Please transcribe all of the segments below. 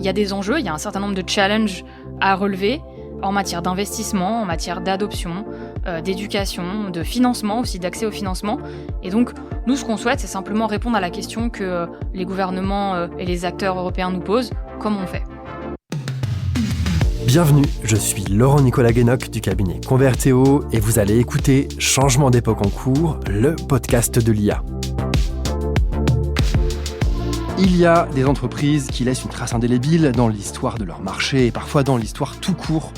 il y a des enjeux, il y a un certain nombre de challenges à relever en matière d'investissement, en matière d'adoption, d'éducation, de financement aussi, d'accès au financement. Et donc, nous, ce qu'on souhaite, c'est simplement répondre à la question que les gouvernements et les acteurs européens nous posent, comment on fait ? Bienvenue, je suis Laurent-Nicolas Guénoc du cabinet Convertéo et vous allez écouter Changement d'époque en cours, le podcast de l'IA. Il y a des entreprises qui laissent une trace indélébile dans l'histoire de leur marché et parfois dans l'histoire tout court.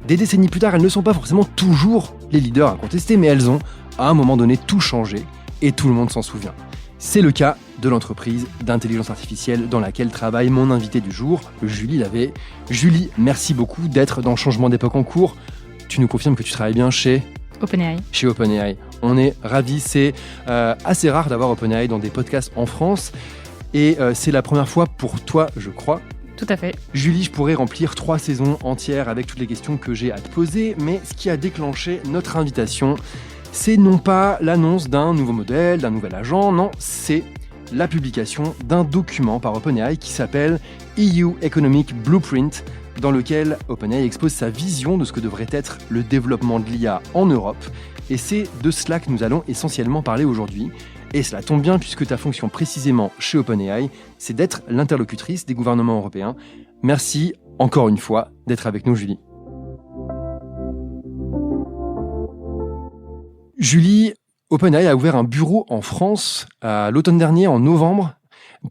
Des décennies plus tard, elles ne sont pas forcément toujours les leaders incontestés, mais elles ont, à un moment donné, tout changé et tout le monde s'en souvient. C'est le cas de l'entreprise d'intelligence artificielle dans laquelle travaille mon invité du jour, Julie Lavet. Julie, merci beaucoup d'être dans Changement d'époque en cours. Tu nous confirmes que tu travailles bien chez OpenAI. Chez OpenAI. On est ravis, c'est assez rare d'avoir OpenAI dans des podcasts en France. Et c'est la première fois pour toi, je crois. Tout à fait. Julie, je pourrais remplir 3 saisons entières avec toutes les questions que j'ai à te poser, mais ce qui a déclenché notre invitation, c'est non pas l'annonce d'un nouveau modèle, d'un nouvel agent, non, c'est la publication d'un document par OpenAI qui s'appelle EU Economic Blueprint, dans lequel OpenAI expose sa vision de ce que devrait être le développement de l'IA en Europe. Et c'est de cela que nous allons essentiellement parler aujourd'hui. Et cela tombe bien puisque ta fonction précisément chez OpenAI, c'est d'être l'interlocutrice des gouvernements européens. Merci encore une fois d'être avec nous, Julie. Julie, OpenAI a ouvert un bureau en France à l'automne dernier, en novembre.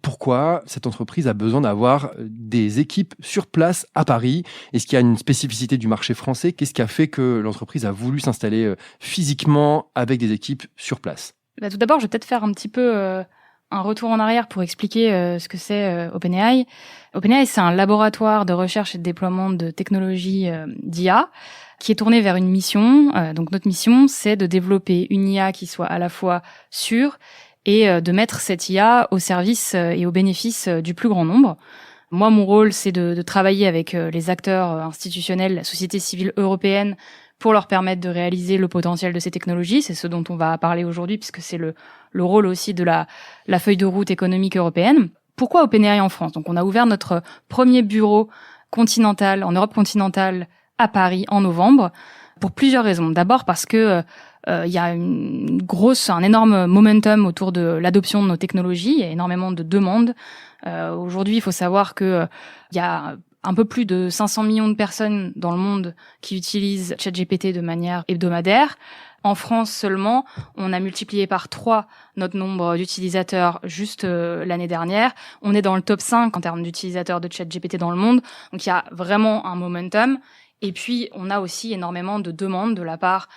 Pourquoi cette entreprise a besoin d'avoir des équipes sur place à Paris ? Est-ce qu'il y a une spécificité du marché français ? Qu'est-ce qui a fait que l'entreprise a voulu s'installer physiquement avec des équipes sur place ? Tout d'abord, je vais peut-être faire un petit peu un retour en arrière pour expliquer ce que c'est OpenAI. OpenAI, c'est un laboratoire de recherche et de déploiement de technologies d'IA qui est tourné vers une mission. Donc notre mission, c'est de développer une IA qui soit à la fois sûre et de mettre cette IA au service et au bénéfice du plus grand nombre. Moi, mon rôle, c'est de travailler avec les acteurs institutionnels, la société civile européenne, pour leur permettre de réaliser le potentiel de ces technologies. C'est ce dont on va parler aujourd'hui, puisque c'est le rôle aussi de la feuille de route économique européenne. Pourquoi OpenAI en France ? Donc, on a ouvert notre premier bureau continental, en Europe continentale, à Paris, en novembre, pour plusieurs raisons. D'abord parce que il y a un énorme momentum autour de l'adoption de nos technologies. Il y a énormément de demandes. Aujourd'hui, il faut savoir que il y a un peu plus de 500 millions de personnes dans le monde qui utilisent ChatGPT de manière hebdomadaire. En France seulement, on a multiplié par 3 notre nombre d'utilisateurs juste l'année dernière. On est dans le top 5 en termes d'utilisateurs de ChatGPT dans le monde. Donc il y a vraiment un momentum. Et puis, on a aussi énormément de demandes de la part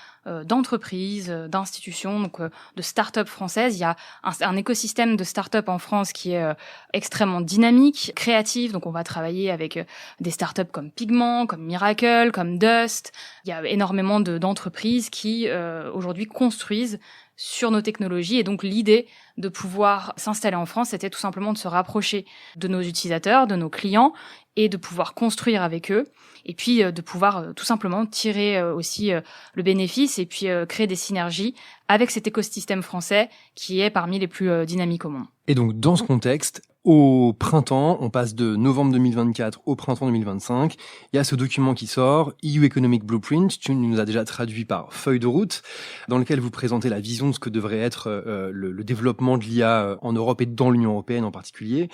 d'entreprises, d'institutions, donc de start-up françaises. Il y a un écosystème de start-up en France qui est extrêmement dynamique, créatif. Donc, on va travailler avec des start-up comme Pigment, comme Miracle, comme Dust. Il y a énormément d'entreprises qui, aujourd'hui, construisent sur nos technologies. Et donc, l'idée de pouvoir s'installer en France, c'était tout simplement de se rapprocher de nos utilisateurs, de nos clients, et de pouvoir construire avec eux, et puis de pouvoir tout simplement tirer aussi le bénéfice et puis créer des synergies avec cet écosystème français qui est parmi les plus dynamiques au monde. Et donc, dans ce contexte, au printemps, on passe de novembre 2024 au printemps 2025, il y a ce document qui sort, EU Economic Blueprint, tu nous as déjà traduit par feuille de route, dans lequel vous présentez la vision de ce que devrait être le développement de l'IA en Europe et dans l'Union européenne en particulier.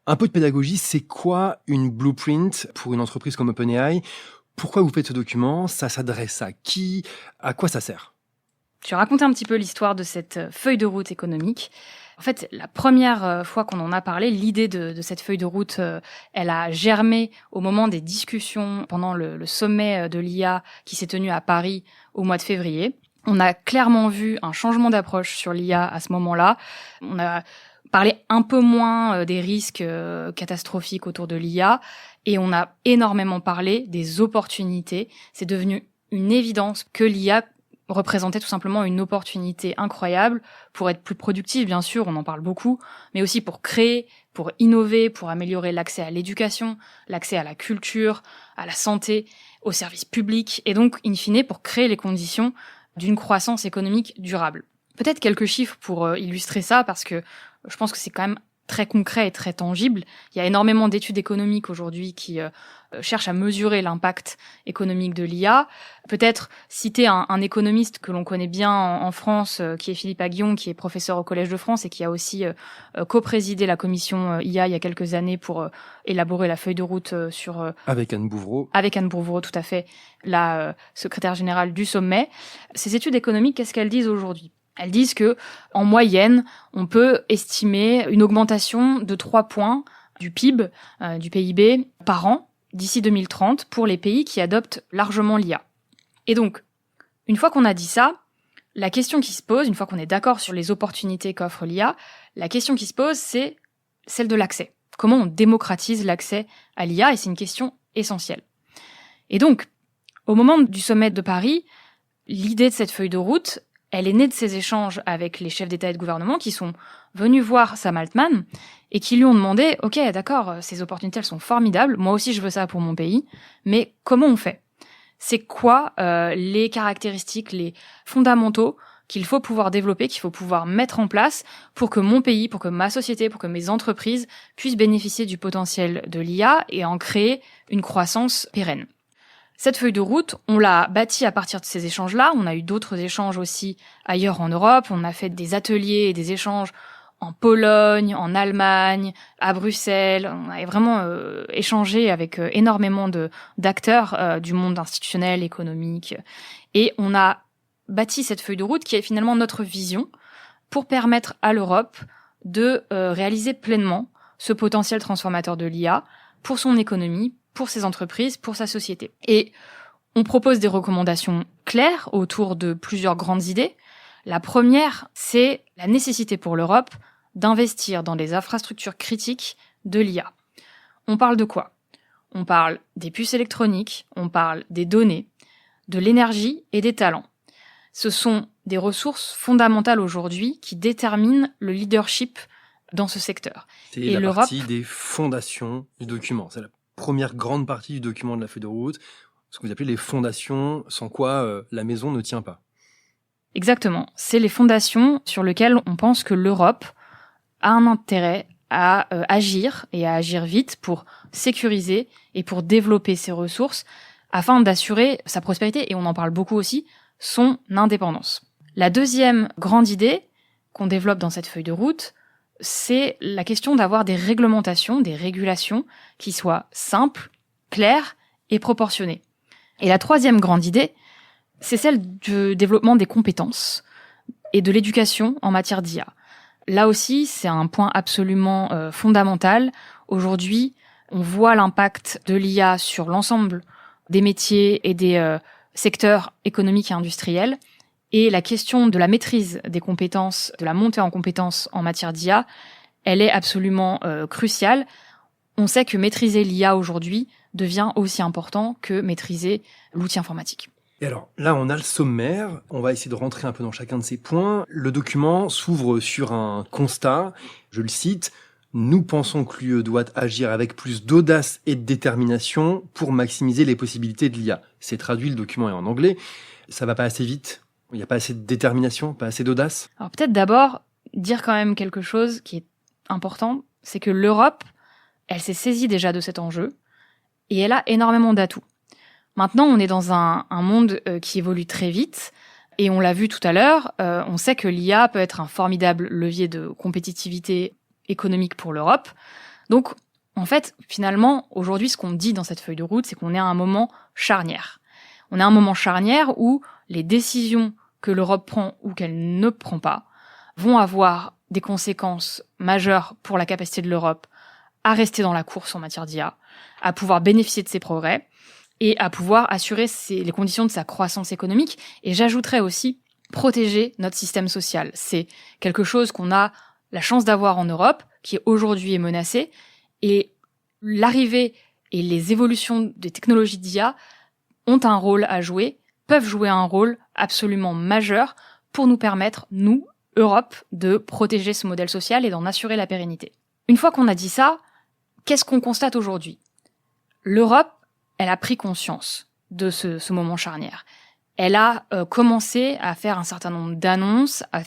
Un peu de pédagogie, c'est quoi une blueprint pour une entreprise comme OpenAI ? Pourquoi vous faites ce document ? Ça s'adresse à qui ? À quoi ça sert ? Je vais raconter un petit peu l'histoire de cette feuille de route économique. En fait, la première fois qu'on en a parlé, l'idée de cette feuille de route, elle a germé au moment des discussions pendant le sommet de l'IA qui s'est tenu à Paris au mois de février. On a clairement vu un changement d'approche sur l'IA à ce moment-là. On a parlé un peu moins des risques catastrophiques autour de l'IA et on a énormément parlé des opportunités. C'est devenu une évidence que l'IA représentait tout simplement une opportunité incroyable pour être plus productif, bien sûr, on en parle beaucoup, mais aussi pour créer, pour innover, pour améliorer l'accès à l'éducation, l'accès à la culture, à la santé, aux services publics, et donc, in fine, pour créer les conditions d'une croissance économique durable. Peut-être quelques chiffres pour illustrer ça, parce que je pense que c'est quand même très concret et très tangible. Il y a énormément d'études économiques aujourd'hui qui cherchent à mesurer l'impact économique de l'IA. Peut-être citer un économiste que l'on connaît bien en France, qui est Philippe Aghion, qui est professeur au Collège de France et qui a aussi coprésidé la commission IA il y a quelques années pour élaborer la feuille de route sur... Avec Anne Bouvreau. Avec Anne Bouvreau, tout à fait, la secrétaire générale du sommet. Ces études économiques, qu'est-ce qu'elles disent aujourd'hui ? Elles disent que, en moyenne, on peut estimer une augmentation de 3 points du PIB, du PIB, par an, d'ici 2030, pour les pays qui adoptent largement l'IA. Et donc, une fois qu'on a dit ça, la question qui se pose, une fois qu'on est d'accord sur les opportunités qu'offre l'IA, la question qui se pose, c'est celle de l'accès. Comment on démocratise l'accès à l'IA ? Et c'est une question essentielle. Et donc, au moment du sommet de Paris, l'idée de cette feuille de route, elle est née de ces échanges avec les chefs d'État et de gouvernement qui sont venus voir Sam Altman et qui lui ont demandé « Ok, d'accord, ces opportunités, elles sont formidables, moi aussi je veux ça pour mon pays, mais comment on fait ? C'est quoi les caractéristiques, les fondamentaux qu'il faut pouvoir développer, qu'il faut pouvoir mettre en place pour que mon pays, pour que ma société, pour que mes entreprises puissent bénéficier du potentiel de l'IA et en créer une croissance pérenne ?» Cette feuille de route, on l'a bâtie à partir de ces échanges-là. On a eu d'autres échanges aussi ailleurs en Europe. On a fait des ateliers et des échanges en Pologne, en Allemagne, à Bruxelles. On a vraiment échangé avec énormément d'acteurs du monde institutionnel, économique. Et on a bâti cette feuille de route qui est finalement notre vision pour permettre à l'Europe de réaliser pleinement ce potentiel transformateur de l'IA pour son économie, pour ses entreprises, pour sa société. Et on propose des recommandations claires autour de plusieurs grandes idées. La première, c'est la nécessité pour l'Europe d'investir dans les infrastructures critiques de l'IA. On parle de quoi ? On parle des puces électroniques, on parle des données, de l'énergie et des talents. Ce sont des ressources fondamentales aujourd'hui qui déterminent le leadership dans ce secteur. C'est et la partie des fondations du document. C'est la première grande partie du document de la feuille de route, ce que vous appelez les fondations, sans quoi la maison ne tient pas. Exactement. C'est les fondations sur lesquelles on pense que l'Europe a un intérêt à agir et à agir vite pour sécuriser et pour développer ses ressources afin d'assurer sa prospérité, et on en parle beaucoup aussi, son indépendance. La deuxième grande idée qu'on développe dans cette feuille de route, c'est la question d'avoir des réglementations, des régulations qui soient simples, claires et proportionnées. Et la troisième grande idée, c'est celle du développement des compétences et de l'éducation en matière d'IA. Là aussi, c'est un point absolument fondamental. Aujourd'hui, on voit l'impact de l'IA sur l'ensemble des métiers et des secteurs économiques et industriels. Et la question de la maîtrise des compétences, de la montée en compétences en matière d'IA, elle est absolument cruciale. On sait que maîtriser l'IA aujourd'hui devient aussi important que maîtriser l'outil informatique. Et alors, là, on a le sommaire. On va essayer de rentrer un peu dans chacun de ces points. Le document s'ouvre sur un constat. Je le cite. « Nous pensons que l'UE doit agir avec plus d'audace et de détermination pour maximiser les possibilités de l'IA. » C'est traduit, le document est en anglais. Ça va pas assez vite ? Il n'y a pas assez de détermination, pas assez d'audace ? Alors peut-être d'abord dire quand même quelque chose qui est important, c'est que l'Europe, elle s'est saisie déjà de cet enjeu et elle a énormément d'atouts. Maintenant, on est dans un monde qui évolue très vite et on l'a vu tout à l'heure, on sait que l'IA peut être un formidable levier de compétitivité économique pour l'Europe. Donc, en fait, finalement, aujourd'hui, ce qu'on dit dans cette feuille de route, c'est qu'on est à un moment charnière. On est à un moment charnière où les décisions que l'Europe prend ou qu'elle ne prend pas vont avoir des conséquences majeures pour la capacité de l'Europe à rester dans la course en matière d'IA, à pouvoir bénéficier de ses progrès et à pouvoir assurer les conditions de sa croissance économique. Et j'ajouterais aussi protéger notre système social. C'est quelque chose qu'on a la chance d'avoir en Europe, qui aujourd'hui est menacé. Et l'arrivée et les évolutions des technologies d'IA ont un rôle à jouer, peuvent jouer un rôle absolument majeur pour nous permettre, nous, Europe, de protéger ce modèle social et d'en assurer la pérennité. Une fois qu'on a dit ça, qu'est-ce qu'on constate aujourd'hui ? L'Europe, elle a pris conscience de ce moment charnière. Elle a commencé à faire un certain nombre d'annonces, à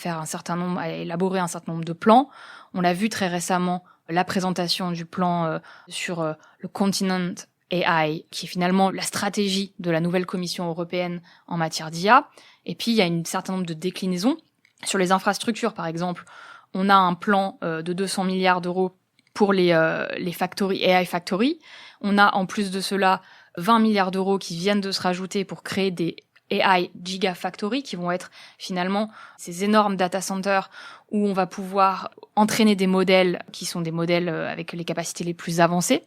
élaborer un certain nombre de plans. On l'a vu très récemment la présentation du plan sur le Continent AI, qui est finalement la stratégie de la nouvelle Commission européenne en matière d'IA. Et puis, il y a un certain nombre de déclinaisons. Sur les infrastructures, par exemple, on a un plan de 200 milliards d'euros pour les factories, AI Factory. On a, en plus de cela, 20 milliards d'euros qui viennent de se rajouter pour créer des AI Gigafactory, qui vont être finalement ces énormes data centers où on va pouvoir entraîner des modèles qui sont des modèles avec les capacités les plus avancées.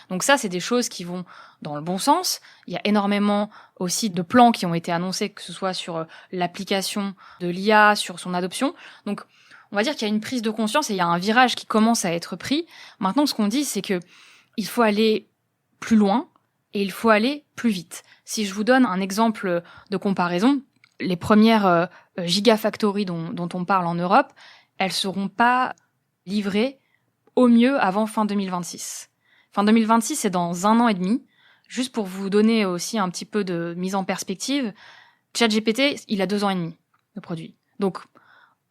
Donc ça, c'est des choses qui vont dans le bon sens. Il y a énormément aussi de plans qui ont été annoncés, que ce soit sur l'application de l'IA, sur son adoption. Donc, on va dire qu'il y a une prise de conscience et il y a un virage qui commence à être pris. Maintenant, ce qu'on dit, c'est que il faut aller plus loin et il faut aller plus vite. Si je vous donne un exemple de comparaison, les premières gigafactories dont on parle en Europe, elles seront pas livrées au mieux avant fin 2026. Fin 2026, c'est dans 1 an et demi. Juste pour vous donner aussi un petit peu de mise en perspective, ChatGPT, il a 2 ans et demi de produit. Donc,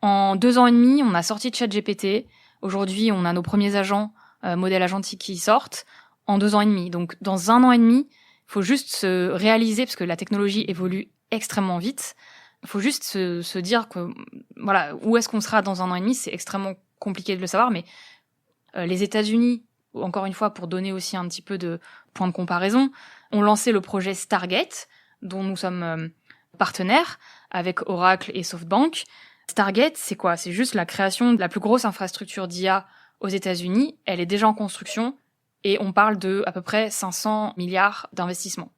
en 2 ans et demi, on a sorti ChatGPT. Aujourd'hui, on a nos premiers agents, modèles agentiques qui sortent en 2 ans et demi. Donc, dans 1 an et demi, il faut juste se réaliser, parce que la technologie évolue extrêmement vite. Il faut juste se dire que, voilà, où est-ce qu'on sera dans 1 an et demi, c'est extrêmement compliqué de le savoir, mais les États-Unis, encore une fois, pour donner aussi un petit peu de point de comparaison, ont lancé le projet Stargate, dont nous sommes partenaires avec Oracle et SoftBank. Stargate, c'est quoi? C'est juste la création de la plus grosse infrastructure d'IA aux États-Unis. Elle est déjà en construction et on parle de à peu près 500 milliards d'investissements.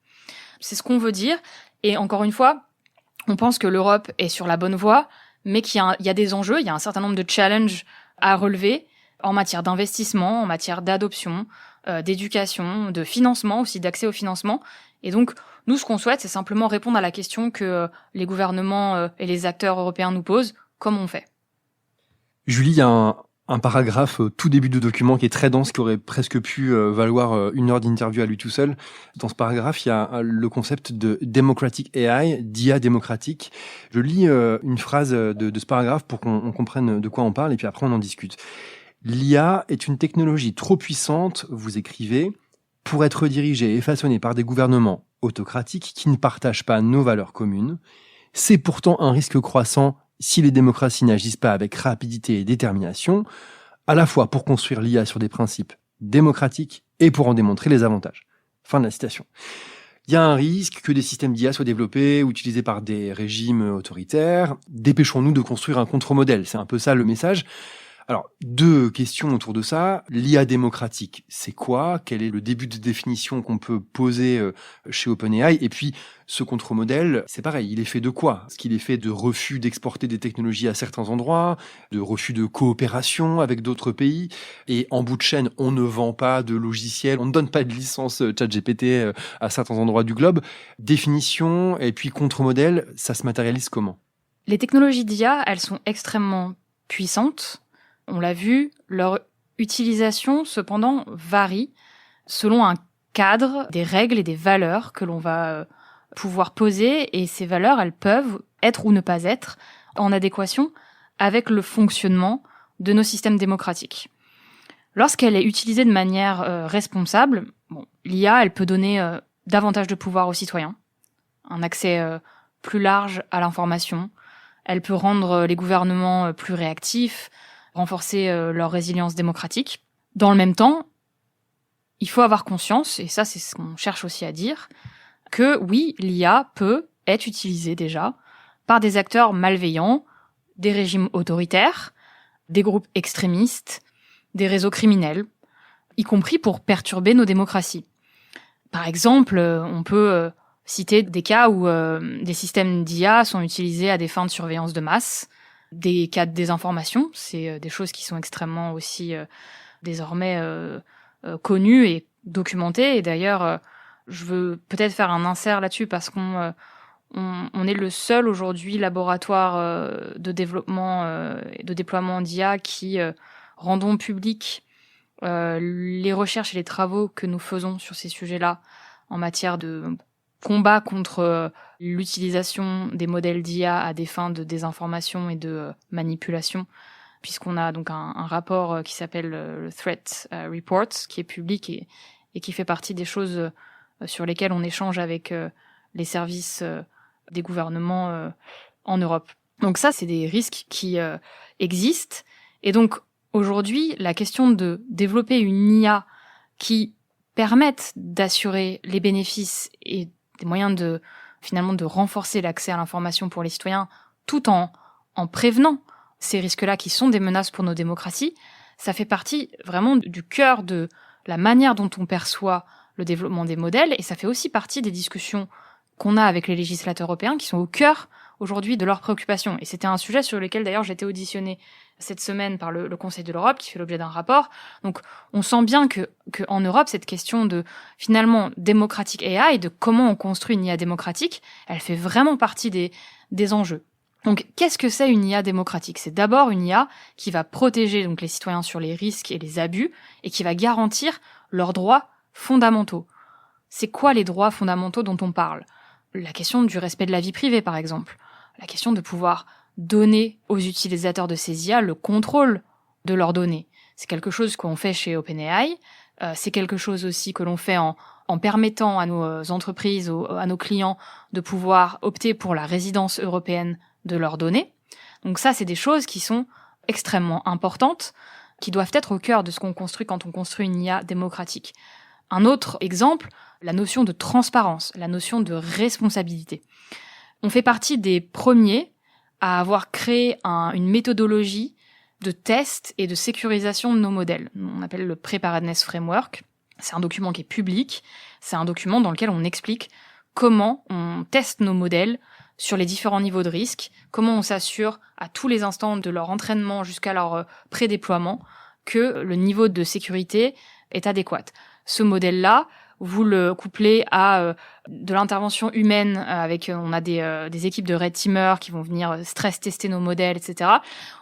C'est ce qu'on veut dire. Et encore une fois, on pense que l'Europe est sur la bonne voie, mais qu'il y a des enjeux, il y a un certain nombre de challenges à relever en matière d'investissement, en matière d'adoption, d'éducation, de financement aussi, d'accès au financement. Et donc, nous, ce qu'on souhaite, c'est simplement répondre à la question que les gouvernements et les acteurs européens nous posent, comment on fait. Julie, il y a un paragraphe tout début du document qui est très dense, qui aurait presque pu valoir 1 heure d'interview à lui tout seul. Dans ce paragraphe, il y a le concept de Democratic AI, d'IA démocratique. Je lis une phrase de ce paragraphe pour qu'on comprenne de quoi on parle, et puis après on en discute. L'IA est une technologie trop puissante, vous écrivez, pour être dirigée et façonnée par des gouvernements autocratiques qui ne partagent pas nos valeurs communes. C'est pourtant un risque croissant si les démocraties n'agissent pas avec rapidité et détermination, à la fois pour construire l'IA sur des principes démocratiques et pour en démontrer les avantages. Fin de la citation. Il y a un risque que des systèmes d'IA soient développés ou utilisés par des régimes autoritaires. Dépêchons-nous de construire un contre-modèle. C'est un peu ça le message. Alors, 2 questions autour de ça. L'IA démocratique, c'est quoi? Quel est le début de définition qu'on peut poser chez OpenAI? Et puis, ce contre-modèle, c'est pareil, il est fait de quoi? Est-ce qu'il est fait de refus d'exporter des technologies à certains endroits, de refus de coopération avec d'autres pays? Et en bout de chaîne, on ne vend pas de logiciels, on ne donne pas de licence ChatGPT à certains endroits du globe. Définition et puis contre-modèle, ça se matérialise comment? Les technologies d'IA, elles sont extrêmement puissantes. On l'a vu, leur utilisation, cependant, varie selon un cadre, des règles et des valeurs que l'on va pouvoir poser. Et ces valeurs, elles peuvent être ou ne pas être en adéquation avec le fonctionnement de nos systèmes démocratiques. Lorsqu'elle est utilisée de manière responsable, l'IA, elle peut donner davantage de pouvoir aux citoyens, un accès plus large à l'information. Elle peut rendre les gouvernements plus réactifs, renforcer leur résilience démocratique. Dans le même temps, il faut avoir conscience, et ça c'est ce qu'on cherche aussi à dire, que oui, l'IA peut être utilisée déjà par des acteurs malveillants, des régimes autoritaires, des groupes extrémistes, des réseaux criminels, y compris pour perturber nos démocraties. Par exemple, on peut citer des cas où des systèmes d'IA sont utilisés à des fins de surveillance de masse, des cas de désinformation, c'est des choses qui sont extrêmement aussi désormais connues et documentées. Et d'ailleurs, je veux peut-être faire un insert là-dessus parce qu'on est le seul aujourd'hui laboratoire de développement et de déploiement d'IA qui rendons public les recherches et les travaux que nous faisons sur ces sujets-là en matière de combat contre l'utilisation des modèles d'IA à des fins de désinformation et de manipulation, puisqu'on a donc un rapport qui s'appelle le Threat Report, qui est public et qui fait partie des choses sur lesquelles on échange avec les services des gouvernements en Europe. Donc ça, c'est des risques qui existent. Et donc, aujourd'hui, la question de développer une IA qui permette d'assurer les bénéfices et des moyens de renforcer l'accès à l'information pour les citoyens, tout en prévenant ces risques-là qui sont des menaces pour nos démocraties, ça fait partie vraiment du cœur de la manière dont on perçoit le développement des modèles, et ça fait aussi partie des discussions qu'on a avec les législateurs européens qui sont au cœur aujourd'hui de leurs préoccupations. Et c'était un sujet sur lequel d'ailleurs j'ai été auditionnée cette semaine par le Conseil de l'Europe qui fait l'objet d'un rapport. Donc on sent bien que en Europe, cette question de finalement démocratique AI et de comment on construit une IA démocratique, elle fait vraiment partie des enjeux. Donc qu'est-ce que c'est une IA démocratique ? C'est d'abord une IA qui va protéger donc les citoyens sur les risques et les abus et qui va garantir leurs droits fondamentaux. C'est quoi les droits fondamentaux dont on parle ? La question du respect de la vie privée, par exemple. La question de pouvoir donner aux utilisateurs de ces IA le contrôle de leurs données. C'est quelque chose qu'on fait chez OpenAI. C'est quelque chose aussi que l'on fait en permettant à nos entreprises, à nos clients, de pouvoir opter pour la résidence européenne de leurs données. Donc ça, c'est des choses qui sont extrêmement importantes, qui doivent être au cœur de ce qu'on construit quand on construit une IA démocratique. Un autre exemple, la notion de transparence, la notion de responsabilité. On fait partie des premiers à avoir créé une méthodologie de test et de sécurisation de nos modèles. On appelle le Preparedness Framework. C'est un document qui est public. C'est un document dans lequel on explique comment on teste nos modèles sur les différents niveaux de risque, comment on s'assure à tous les instants de leur entraînement jusqu'à leur prédéploiement que le niveau de sécurité est adéquat. Ce modèle-là, vous le couplez à de l'intervention humaine avec on a des équipes de red teamers qui vont venir stress tester nos modèles, etc.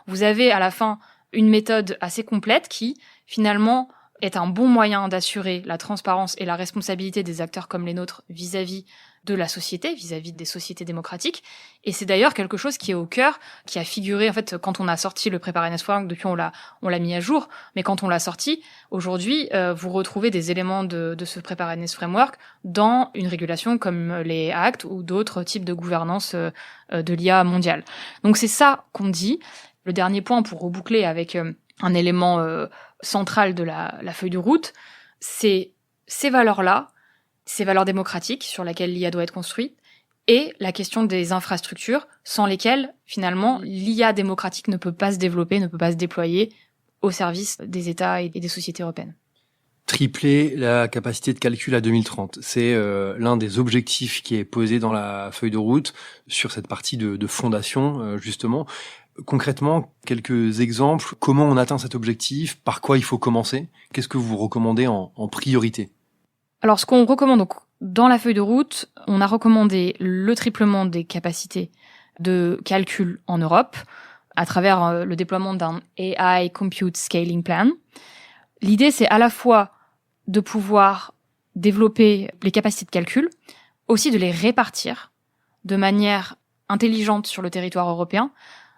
Vous avez à la fin une méthode assez complète qui finalement est un bon moyen d'assurer la transparence et la responsabilité des acteurs comme les nôtres vis-à-vis de la société, vis-à-vis des sociétés démocratiques. Et c'est d'ailleurs quelque chose qui est au cœur, qui a figuré, en fait, quand on a sorti le Preparedness Framework, depuis on l'a mis à jour, mais quand on l'a sorti, aujourd'hui, vous retrouvez des éléments de ce Preparedness Framework dans une régulation comme les actes ou d'autres types de gouvernance de l'IA mondiale. Donc c'est ça qu'on dit. Le dernier point pour reboucler avec un élément central de la feuille de route, c'est ces valeurs-là, ces valeurs démocratiques sur lesquelles l'IA doit être construite, et la question des infrastructures sans lesquelles, finalement, l'IA démocratique ne peut pas se développer, ne peut pas se déployer au service des États et des sociétés européennes. Tripler la capacité de calcul à 2030, c'est l'un des objectifs qui est posé dans la feuille de route sur cette partie de fondation, justement. Concrètement, quelques exemples, comment on atteint cet objectif, par quoi il faut commencer, qu'est-ce que vous recommandez en priorité ? Alors, ce qu'on recommande donc, dans la feuille de route, on a recommandé le triplement des capacités de calcul en Europe à travers le déploiement d'un AI Compute Scaling Plan. L'idée, c'est à la fois de pouvoir développer les capacités de calcul, aussi de les répartir de manière intelligente sur le territoire européen,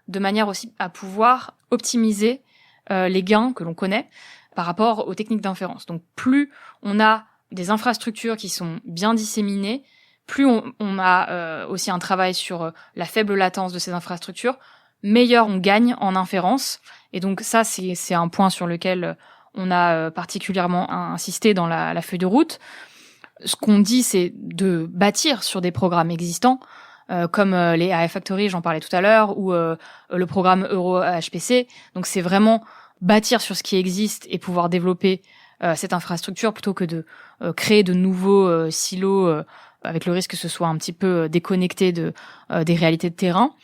de manière aussi à pouvoir optimiser les gains que l'on connaît par rapport aux techniques d'inférence. Donc plus on a des infrastructures qui sont bien disséminées, plus on a aussi un travail sur la faible latence de ces infrastructures, meilleur on gagne en inférence. Et donc ça, c'est un point sur lequel on a particulièrement insisté dans la feuille de route. Ce qu'on dit, c'est de bâtir sur des programmes existants, comme les AI Factory, j'en parlais tout à l'heure, ou le programme Euro-HPC. Donc c'est vraiment bâtir sur ce qui existe et pouvoir développer cette infrastructure plutôt que de créer de nouveaux silos avec le risque que ce soit un petit peu déconnecté des réalités de terrain.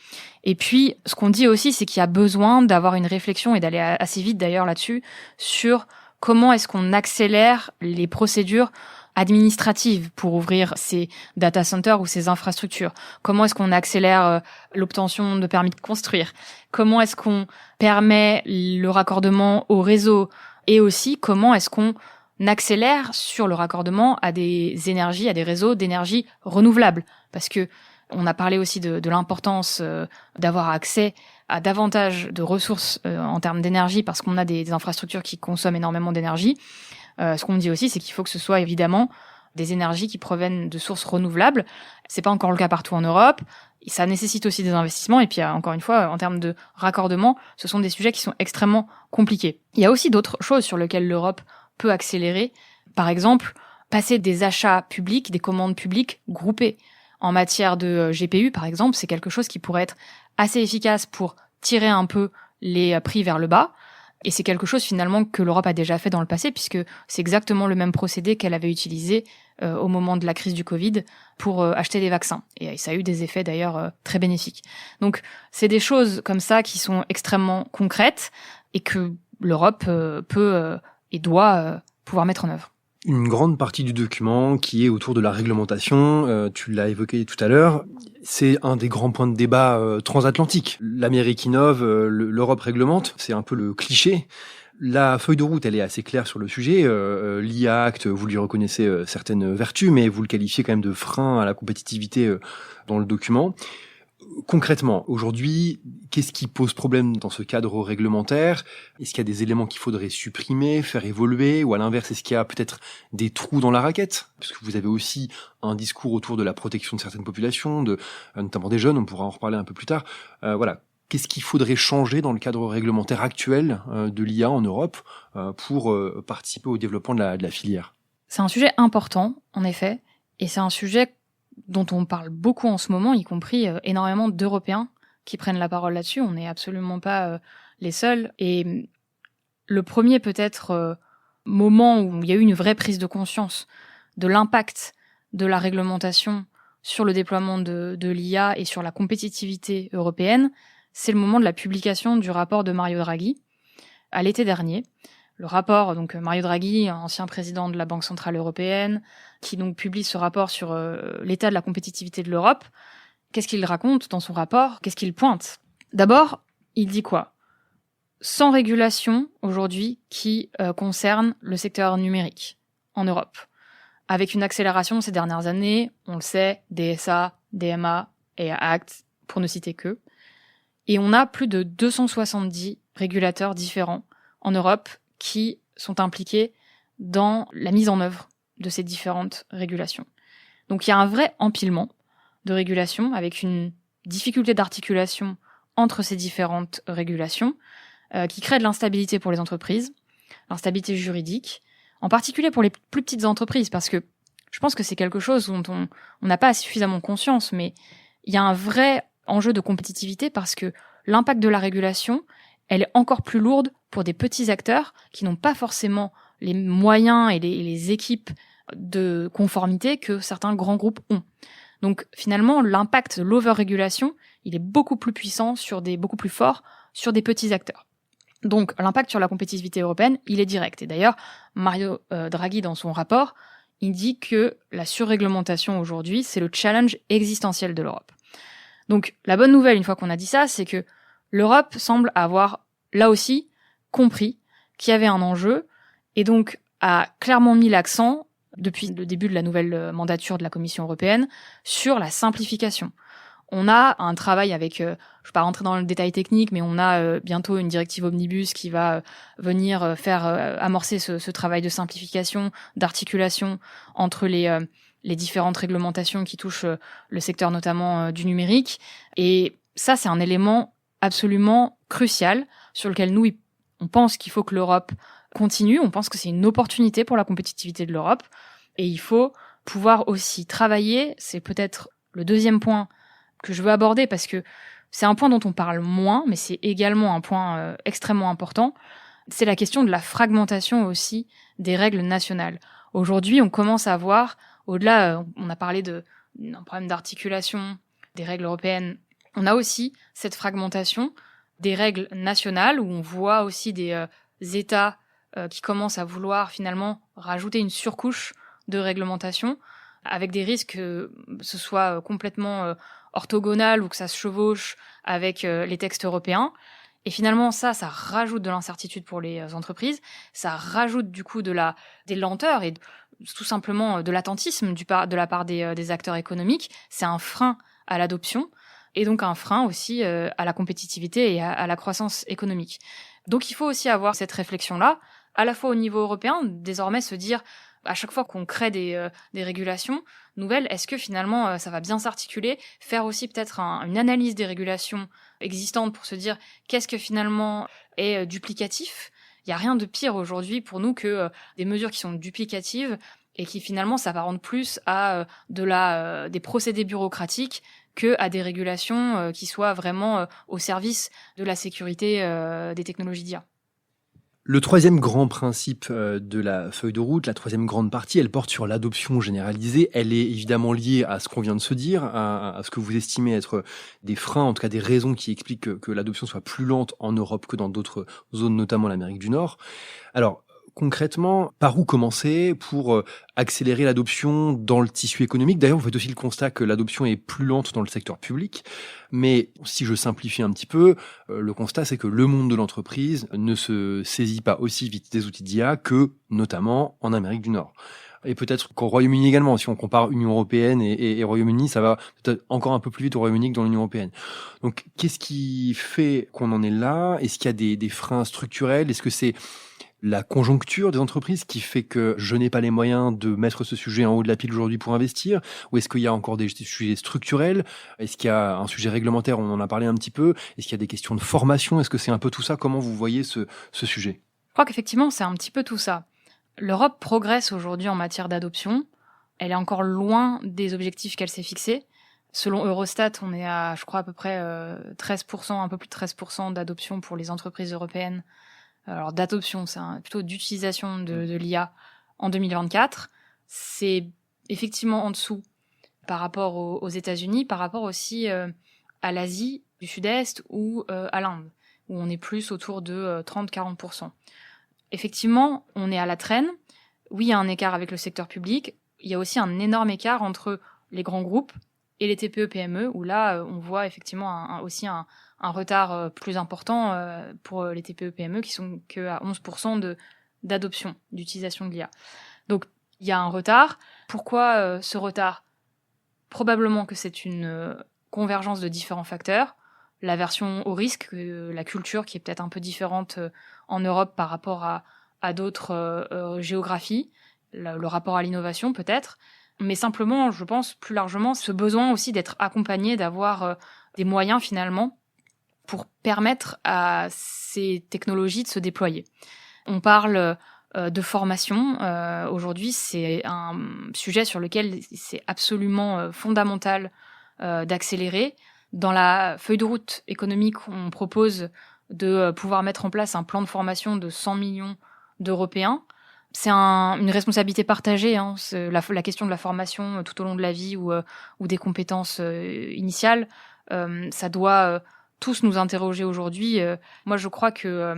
Et puis, ce qu'on dit aussi, c'est qu'il y a besoin d'avoir une réflexion et d'aller assez vite d'ailleurs là-dessus sur comment est-ce qu'on accélère les procédures administratives pour ouvrir ces data centers ou ces infrastructures. Comment est-ce qu'on accélère l'obtention de permis de construire? Comment est-ce qu'on permet le raccordement au réseau? Et aussi, comment est-ce qu'on accélère sur le raccordement à des énergies, à des réseaux d'énergie renouvelables? Parce que on a parlé aussi de l'importance d'avoir accès a davantage de ressources en termes d'énergie parce qu'on a des infrastructures qui consomment énormément d'énergie. Ce qu'on dit aussi, c'est qu'il faut que ce soit évidemment des énergies qui proviennent de sources renouvelables. C'est pas encore le cas partout en Europe. Ça nécessite aussi des investissements. Et puis, encore une fois, en termes de raccordement, ce sont des sujets qui sont extrêmement compliqués. Il y a aussi d'autres choses sur lesquelles l'Europe peut accélérer. Par exemple, passer des achats publics, des commandes publiques groupées. En matière de GPU, par exemple, c'est quelque chose qui pourrait être assez efficace pour tirer un peu les prix vers le bas. Et c'est quelque chose finalement que l'Europe a déjà fait dans le passé, puisque c'est exactement le même procédé qu'elle avait utilisé au moment de la crise du Covid pour acheter des vaccins. Et ça a eu des effets d'ailleurs très bénéfiques. Donc c'est des choses comme ça qui sont extrêmement concrètes et que l'Europe peut et doit pouvoir mettre en œuvre. Une grande partie du document qui est autour de la réglementation, tu l'as évoqué tout à l'heure, c'est un des grands points de débat transatlantique. L'Amérique innove, l'Europe réglemente, c'est un peu le cliché. La feuille de route, elle est assez claire sur le sujet. L'IA Act, vous lui reconnaissez certaines vertus, mais vous le qualifiez quand même de frein à la compétitivité dans le document. Concrètement, aujourd'hui, qu'est-ce qui pose problème dans ce cadre réglementaire ? Est-ce qu'il y a des éléments qu'il faudrait supprimer, faire évoluer, ou à l'inverse, est-ce qu'il y a peut-être des trous dans la raquette ? Parce que vous avez aussi un discours autour de la protection de certaines populations, notamment des jeunes, on pourra en reparler un peu plus tard. Voilà. Qu'est-ce qu'il faudrait changer dans le cadre réglementaire actuel de l'IA en Europe pour participer au développement de la filière ? C'est un sujet important, en effet, et c'est un sujet dont on parle beaucoup en ce moment, y compris énormément d'Européens qui prennent la parole là-dessus. On n'est absolument pas les seuls. Et le premier peut-être moment où il y a eu une vraie prise de conscience de l'impact de la réglementation sur le déploiement de l'IA et sur la compétitivité européenne, c'est le moment de la publication du rapport de Mario Draghi à l'été dernier. Le rapport, donc Mario Draghi, ancien président de la Banque centrale européenne, qui donc publie ce rapport sur l'état de la compétitivité de l'Europe. Qu'est-ce qu'il raconte dans son rapport ? Qu'est-ce qu'il pointe ? D'abord, il dit quoi ? Sans régulation aujourd'hui qui concerne le secteur numérique en Europe, avec une accélération ces dernières années, on le sait, DSA, DMA et Act, pour ne citer que. Et on a plus de 270 régulateurs différents en Europe qui sont impliqués dans la mise en œuvre de ces différentes régulations. Donc il y a un vrai empilement de régulations avec une difficulté d'articulation entre ces différentes régulations qui crée de l'instabilité pour les entreprises, l'instabilité juridique, en particulier pour les plus petites entreprises, parce que je pense que c'est quelque chose dont on n'a pas suffisamment conscience, mais il y a un vrai enjeu de compétitivité parce que l'impact de la régulation, elle est encore plus lourde pour des petits acteurs qui n'ont pas forcément les moyens et les équipes de conformité que certains grands groupes ont. Donc finalement, l'impact de l'over-régulation, il est beaucoup plus puissant, beaucoup plus fort sur des petits acteurs. Donc l'impact sur la compétitivité européenne, il est direct. Et d'ailleurs, Mario Draghi, dans son rapport, il dit que la surréglementation aujourd'hui, c'est le challenge existentiel de l'Europe. Donc la bonne nouvelle, une fois qu'on a dit ça, c'est que l'Europe semble avoir, là aussi, compris qu'il y avait un enjeu et donc a clairement mis l'accent, depuis le début de la nouvelle mandature de la Commission européenne, sur la simplification. On a un travail avec, je ne vais pas rentrer dans le détail technique, mais on a bientôt une directive omnibus qui va venir faire amorcer ce travail de simplification, d'articulation entre les différentes réglementations qui touchent le secteur notamment du numérique. Et ça, c'est un élément absolument crucial sur lequel nous, on pense qu'il faut que l'Europe continue. On pense que c'est une opportunité pour la compétitivité de l'Europe. Et il faut pouvoir aussi travailler, c'est peut-être le deuxième point que je veux aborder parce que c'est un point dont on parle moins, mais c'est également un point extrêmement important. C'est la question de la fragmentation aussi des règles nationales. Aujourd'hui, on commence à voir, au-delà, on a parlé d'un problème d'articulation des règles européennes, on a aussi cette fragmentation des règles nationales où on voit aussi des États qui commencent à vouloir finalement rajouter une surcouche de réglementation avec des risques que ce soit complètement orthogonal ou que ça se chevauche avec les textes européens. Et finalement, ça rajoute de l'incertitude pour les entreprises, ça rajoute du coup des lenteurs et tout simplement de l'attentisme de la part des acteurs économiques. C'est un frein à l'adoption. et donc un frein aussi à la compétitivité et à la croissance économique. Donc il faut aussi avoir cette réflexion-là, à la fois au niveau européen, désormais se dire, à chaque fois qu'on crée des régulations nouvelles, est-ce que finalement ça va bien s'articuler, faire aussi peut-être une analyse des régulations existantes pour se dire qu'est-ce que finalement est duplicatif. Il n'y a rien de pire aujourd'hui pour nous que des mesures qui sont duplicatives et qui finalement s'apparentent plus à des procédés bureaucratiques que à des régulations qui soient vraiment au service de la sécurité des technologies d'IA. Le troisième grand principe de la feuille de route, la troisième grande partie, elle porte sur l'adoption généralisée. Elle est évidemment liée à ce qu'on vient de se dire, à ce que vous estimez être des freins, en tout cas des raisons qui expliquent que l'adoption soit plus lente en Europe que dans d'autres zones, notamment l'Amérique du Nord. Alors, concrètement, par où commencer pour accélérer l'adoption dans le tissu économique? D'ailleurs, vous faites aussi le constat que l'adoption est plus lente dans le secteur public. Mais si je simplifie un petit peu, le constat, c'est que le monde de l'entreprise ne se saisit pas aussi vite des outils d'IA que, notamment, en Amérique du Nord. Et peut-être qu'au Royaume-Uni également, si on compare Union européenne et Royaume-Uni, ça va peut-être encore un peu plus vite au Royaume-Uni que dans l'Union européenne. Donc, qu'est-ce qui fait qu'on en est là? Est-ce qu'il y a des freins structurels? Est-ce que c'est la conjoncture des entreprises qui fait que je n'ai pas les moyens de mettre ce sujet en haut de la pile aujourd'hui pour investir? Ou est-ce qu'il y a encore des sujets structurels? Est-ce qu'il y a un sujet réglementaire? On en a parlé un petit peu. Est-ce qu'il y a des questions de formation? Est-ce que c'est un peu tout ça? Comment vous voyez ce sujet? Je crois qu'effectivement, c'est un petit peu tout ça. L'Europe progresse aujourd'hui en matière d'adoption. Elle est encore loin des objectifs qu'elle s'est fixés. Selon Eurostat, on est à, je crois, à peu près 13%, un peu plus de 13% d'adoption pour les entreprises européennes. Alors d'adoption, c'est plutôt d'utilisation de l'IA en 2024. C'est effectivement en dessous par rapport aux États-Unis, par rapport aussi à l'Asie du Sud-Est ou à l'Inde, où on est plus autour de 30-40%. Effectivement, on est à la traîne. Oui, il y a un écart avec le secteur public. Il y a aussi un énorme écart entre les grands groupes et les TPE-PME, où là, on voit effectivement aussi un retard plus important pour les TPE-PME qui sont qu'à 11% d'adoption, d'utilisation de l'IA. Donc, il y a un retard. Pourquoi ce retard? Probablement que c'est une convergence de différents facteurs. L'aversion au risque, la culture qui est peut-être un peu différente en Europe par rapport à d'autres géographies, le rapport à l'innovation peut-être, mais simplement, je pense plus largement, ce besoin aussi d'être accompagné, d'avoir des moyens finalement pour permettre à ces technologies de se déployer. On parle de formation. Aujourd'hui, c'est un sujet sur lequel c'est absolument fondamental d'accélérer. Dans la feuille de route économique, on propose de pouvoir mettre en place un plan de formation de 100 millions d'Européens. C'est une responsabilité partagée, hein. C'est la question de la formation tout au long de la vie ou des compétences initiales. Ça doit tous nous interroger aujourd'hui. Moi, je crois que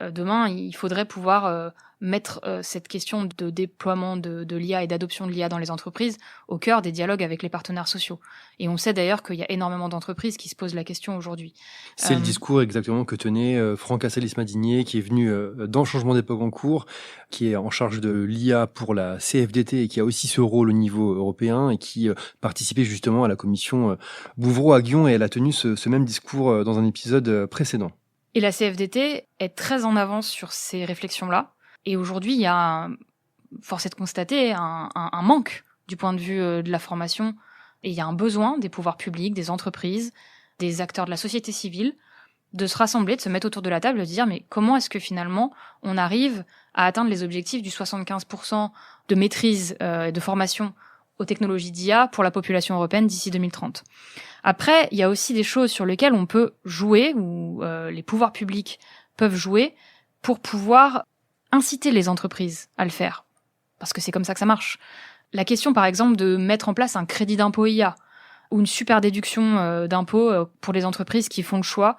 demain, il faudrait pouvoir mettre cette question de déploiement de l'IA et d'adoption de l'IA dans les entreprises au cœur des dialogues avec les partenaires sociaux. Et on sait d'ailleurs qu'il y a énormément d'entreprises qui se posent la question aujourd'hui. C'est le discours exactement que tenait Franck Asselis-Madinier, qui est venu dans Changement d'époque en cours, qui est en charge de l'IA pour la CFDT et qui a aussi ce rôle au niveau européen et qui participait justement à la commission Bouvreau à Guion, et elle a tenu ce même discours dans un épisode précédent. Et la CFDT est très en avance sur ces réflexions-là. Et aujourd'hui, il y a, force est de constater, un manque du point de vue de la formation. Et il y a un besoin des pouvoirs publics, des entreprises, des acteurs de la société civile, de se rassembler, de se mettre autour de la table, de dire mais comment est-ce que finalement on arrive à atteindre les objectifs du 75% de maîtrise et de formation aux technologies d'IA pour la population européenne d'ici 2030. Après, il y a aussi des choses sur lesquelles on peut jouer, ou les pouvoirs publics peuvent jouer, pour pouvoir inciter les entreprises à le faire. Parce que c'est comme ça que ça marche. La question, par exemple, de mettre en place un crédit d'impôt IA, ou une super déduction d'impôt pour les entreprises qui font le choix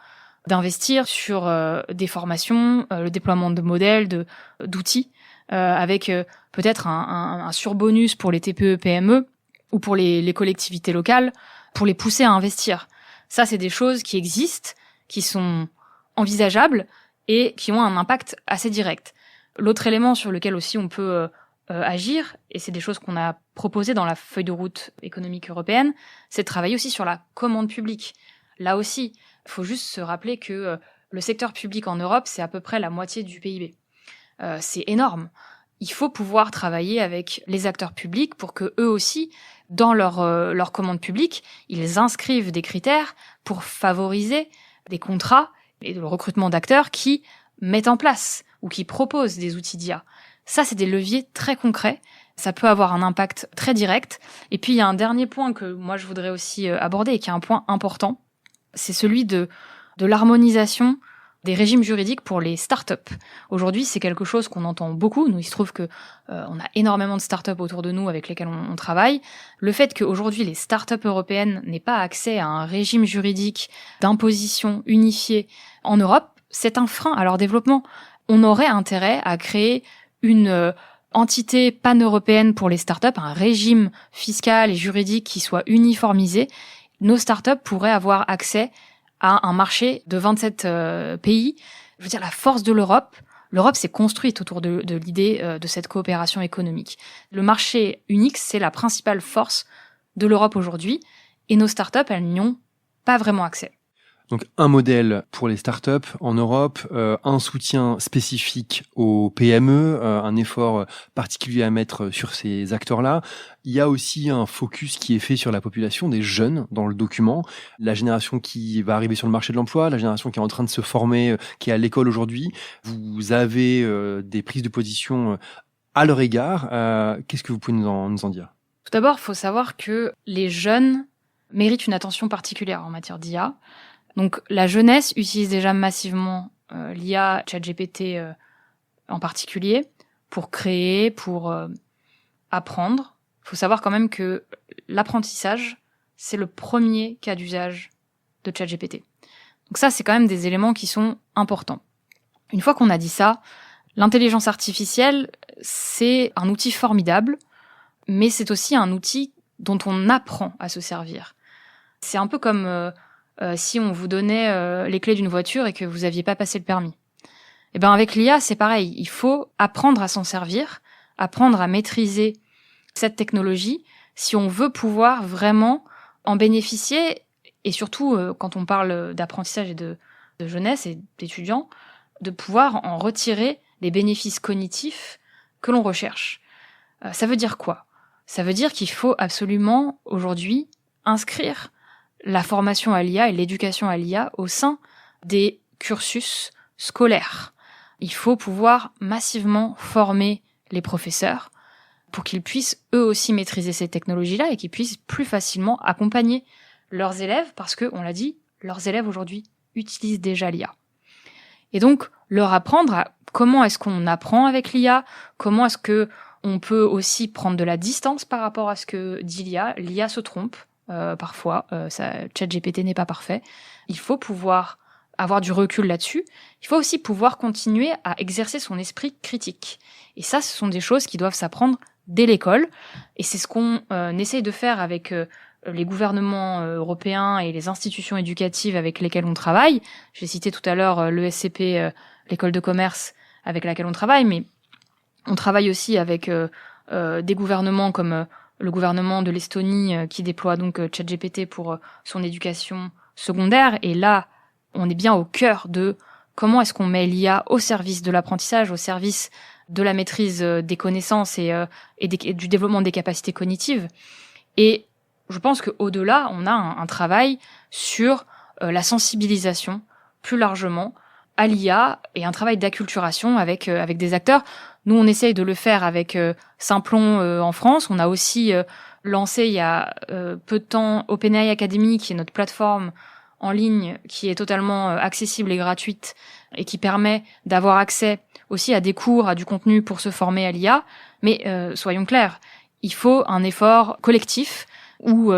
d'investir sur des formations, le déploiement de modèles, d'outils, avec peut-être un surbonus pour les TPE-PME ou pour les collectivités locales, pour les pousser à investir. Ça, c'est des choses qui existent, qui sont envisageables et qui ont un impact assez direct. L'autre élément sur lequel aussi on peut agir, et c'est des choses qu'on a proposées dans la feuille de route économique européenne, c'est de travailler aussi sur la commande publique. Là aussi, il faut juste se rappeler que le secteur public en Europe, c'est à peu près la moitié du PIB. C'est énorme. Il faut pouvoir travailler avec les acteurs publics pour que eux aussi, dans leur commande publique, ils inscrivent des critères pour favoriser des contrats et le recrutement d'acteurs qui mettent en place ou qui proposent des outils d'IA. Ça, c'est des leviers très concrets. Ça peut avoir un impact très direct. Et puis, il y a un dernier point que moi, je voudrais aussi aborder et qui est un point important. C'est celui de l'harmonisation des régimes juridiques pour les startups. Aujourd'hui, c'est quelque chose qu'on entend beaucoup. Nous, il se trouve que on a énormément de startups autour de nous avec lesquelles on travaille. Le fait qu'aujourd'hui, les startups européennes n'aient pas accès à un régime juridique d'imposition unifié en Europe, c'est un frein à leur développement. On aurait intérêt à créer une entité pan-européenne pour les startups, un régime fiscal et juridique qui soit uniformisé. Nos startups pourraient avoir accès à un marché de 27 pays. Je veux dire, la force de l'Europe s'est construite autour de l'idée de cette coopération économique. Le marché unique, c'est la principale force de l'Europe aujourd'hui, et nos startups, elles n'y ont pas vraiment accès. Donc un modèle pour les startups en Europe, un soutien spécifique aux PME, un effort particulier à mettre sur ces acteurs-là. Il y a aussi un focus qui est fait sur la population des jeunes dans le document, la génération qui va arriver sur le marché de l'emploi, la génération qui est en train de se former, qui est à l'école aujourd'hui. Vous avez des prises de position à leur égard. Qu'est-ce que vous pouvez nous en dire ? Tout d'abord, il faut savoir que les jeunes méritent une attention particulière en matière d'IA. Donc la jeunesse utilise déjà massivement l'IA, ChatGPT en particulier, pour créer, pour apprendre. Il faut savoir quand même que l'apprentissage, c'est le premier cas d'usage de ChatGPT. Donc ça, c'est quand même des éléments qui sont importants. Une fois qu'on a dit ça, l'intelligence artificielle, c'est un outil formidable, mais c'est aussi un outil dont on apprend à se servir. C'est un peu comme si on vous donnait les clés d'une voiture et que vous aviez pas passé le permis. Et ben avec l'IA, c'est pareil. Il faut apprendre à s'en servir, apprendre à maîtriser cette technologie si on veut pouvoir vraiment en bénéficier, et surtout quand on parle d'apprentissage et de jeunesse et d'étudiants, de pouvoir en retirer les bénéfices cognitifs que l'on recherche. Ça veut dire quoi ? Ça veut dire qu'il faut absolument aujourd'hui inscrire la formation à l'IA et l'éducation à l'IA au sein des cursus scolaires. Il faut pouvoir massivement former les professeurs pour qu'ils puissent eux aussi maîtriser ces technologies-là et qu'ils puissent plus facilement accompagner leurs élèves, parce que, on l'a dit, leurs élèves aujourd'hui utilisent déjà l'IA. Et donc, leur apprendre à comment est-ce qu'on apprend avec l'IA, comment est-ce que on peut aussi prendre de la distance par rapport à ce que dit l'IA. L'IA se trompe parfois, ChatGPT n'est pas parfait. Il faut pouvoir avoir du recul là-dessus. Il faut aussi pouvoir continuer à exercer son esprit critique. Et ça, ce sont des choses qui doivent s'apprendre dès l'école. Et c'est ce qu'on essaye de faire avec les gouvernements européens et les institutions éducatives avec lesquelles on travaille. J'ai cité tout à l'heure l'ESCP, l'école de commerce avec laquelle on travaille, mais on travaille aussi avec des gouvernements comme le gouvernement de l'Estonie qui déploie donc ChatGPT pour son éducation secondaire. Et là, on est bien au cœur de comment est-ce qu'on met l'IA au service de l'apprentissage, au service de la maîtrise des connaissances et du développement des capacités cognitives. Et je pense qu'au-delà, on a un travail sur la sensibilisation plus largement à l'IA et un travail d'acculturation avec des acteurs. Nous, on essaye de le faire avec Simplon en France. On a aussi lancé il y a peu de temps OpenAI Academy, qui est notre plateforme en ligne, qui est totalement accessible et gratuite et qui permet d'avoir accès aussi à des cours, à du contenu pour se former à l'IA. Mais soyons clairs, il faut un effort collectif où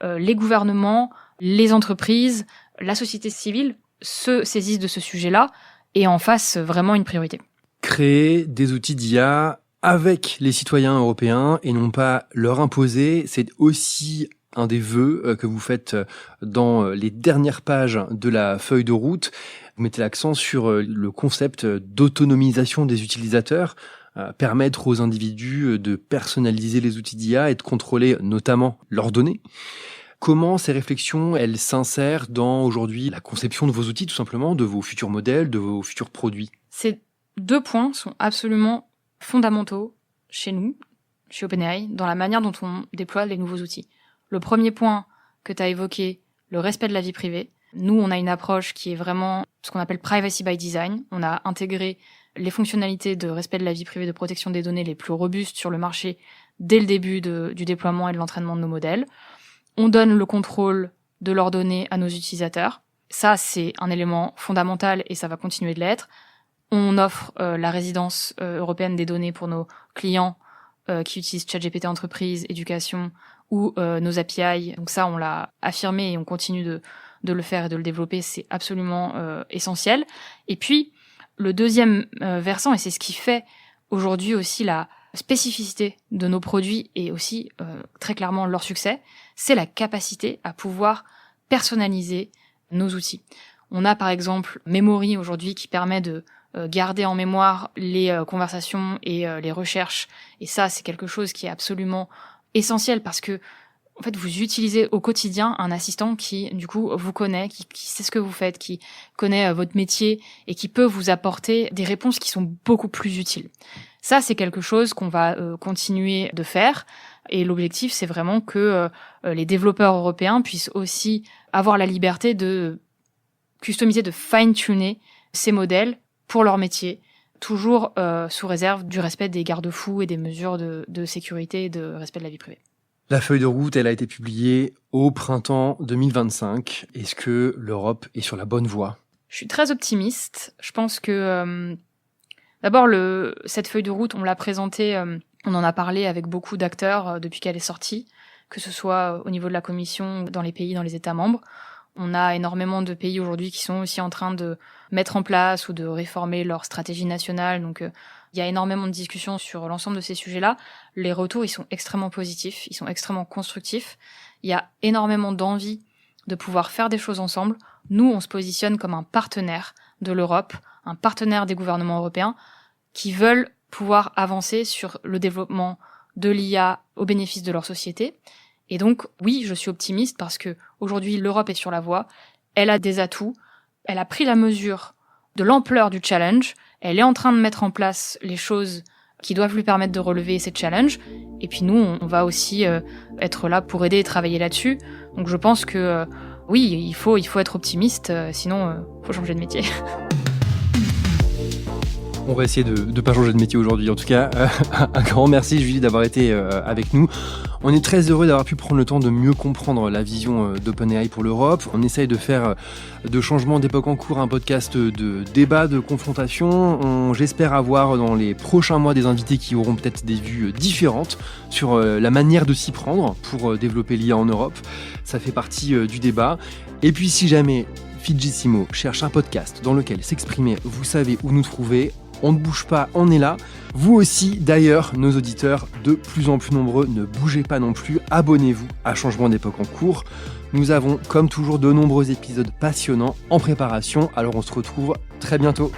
les gouvernements, les entreprises, la société civile se saisissent de ce sujet-là et en fassent vraiment une priorité. Créer des outils d'IA avec les citoyens européens et non pas leur imposer, c'est aussi un des vœux que vous faites dans les dernières pages de la feuille de route. Vous mettez l'accent sur le concept d'autonomisation des utilisateurs. permettre aux individus de personnaliser les outils d'IA et de contrôler notamment leurs données. Comment ces réflexions, elles s'insèrent dans aujourd'hui la conception de vos outils, tout simplement, de vos futurs modèles, de vos futurs produits? Ces 2 points sont absolument fondamentaux chez nous, chez OpenAI, dans la manière dont on déploie les nouveaux outils. Le premier point que tu as évoqué, le respect de la vie privée. Nous, on a une approche qui est vraiment ce qu'on appelle privacy by design. On a intégré les fonctionnalités de respect de la vie privée, de protection des données les plus robustes sur le marché dès le début du déploiement et de l'entraînement de nos modèles. On donne le contrôle de leurs données à nos utilisateurs. Ça, c'est un élément fondamental et ça va continuer de l'être. On offre la résidence européenne des données pour nos clients qui utilisent ChatGPT Entreprise, Éducation ou nos API. Donc ça, on l'a affirmé et on continue de le faire et de le développer. C'est absolument essentiel. Et puis, le deuxième versant, et c'est ce qui fait aujourd'hui aussi la spécificité de nos produits et aussi très clairement leur succès, c'est la capacité à pouvoir personnaliser nos outils. On a par exemple Memory aujourd'hui qui permet de garder en mémoire les conversations et les recherches. Et ça, c'est quelque chose qui est absolument essentiel parce que en fait, vous utilisez au quotidien un assistant qui, du coup, vous connaît, qui sait ce que vous faites, qui connaît votre métier et qui peut vous apporter des réponses qui sont beaucoup plus utiles. Ça, c'est quelque chose qu'on va continuer de faire. Et l'objectif, c'est vraiment que les développeurs européens puissent aussi avoir la liberté de customiser, de fine-tuner ces modèles pour leur métier, toujours sous réserve du respect des garde-fous et des mesures de sécurité et de respect de la vie privée. La feuille de route, elle a été publiée au printemps 2025. Est-ce que l'Europe est sur la bonne voie? Je suis très optimiste. Je pense que d'abord, cette feuille de route, on l'a présentée, on en a parlé avec beaucoup d'acteurs depuis qu'elle est sortie, que ce soit au niveau de la Commission, dans les pays, dans les États membres. On a énormément de pays aujourd'hui qui sont aussi en train de mettre en place ou de réformer leur stratégie nationale. Donc, il y a énormément de discussions sur l'ensemble de ces sujets-là. Les retours, ils sont extrêmement positifs, ils sont extrêmement constructifs. Il y a énormément d'envie de pouvoir faire des choses ensemble. Nous, on se positionne comme un partenaire de l'Europe, un partenaire des gouvernements européens qui veulent pouvoir avancer sur le développement de l'IA au bénéfice de leur société. Et donc, oui, je suis optimiste parce que aujourd'hui, l'Europe est sur la voie. Elle a des atouts. Elle a pris la mesure de l'ampleur du challenge. Elle est en train de mettre en place les choses qui doivent lui permettre de relever ces challenges. Et puis nous, on va aussi être là pour aider et travailler là-dessus. Donc je pense que oui, il faut être optimiste, sinon faut changer de métier. On va essayer de ne pas changer de métier aujourd'hui. En tout cas, un grand merci Julie d'avoir été avec nous. On est très heureux d'avoir pu prendre le temps de mieux comprendre la vision d'OpenAI pour l'Europe. On essaye de faire de Changement d'époque en cours un podcast de débat, de confrontation. J'espère avoir dans les prochains mois des invités qui auront peut-être des vues différentes sur la manière de s'y prendre pour développer l'IA en Europe. Ça fait partie du débat. Et puis si jamais Fidjissimo cherche un podcast dans lequel s'exprimer, vous savez où nous trouver. On ne bouge pas, on est là. Vous aussi, d'ailleurs, nos auditeurs, de plus en plus nombreux, ne bougez pas non plus. Abonnez-vous à Changement d'époque en cours. Nous avons, comme toujours, de nombreux épisodes passionnants en préparation. Alors on se retrouve très bientôt.